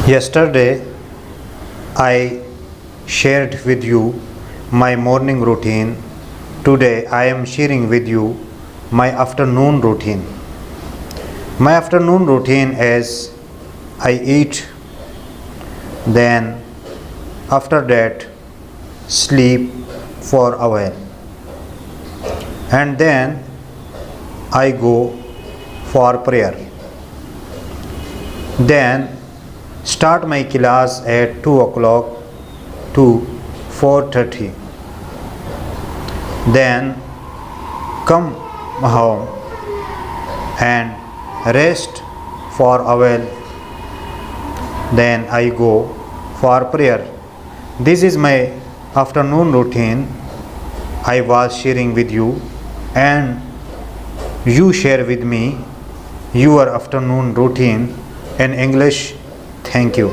Yesterday, I shared with you my morning routine. Today, I am sharing with you my afternoon routine. My afternoon routine is I eat, then after that, sleep for a while, and then I go for prayer. Then start my class at 2 o'clock to 4:30. Then come home and rest for a while. Then I go for prayer. This is my afternoon routine I was sharing with you, and you share with me your afternoon routine in English. Thank you.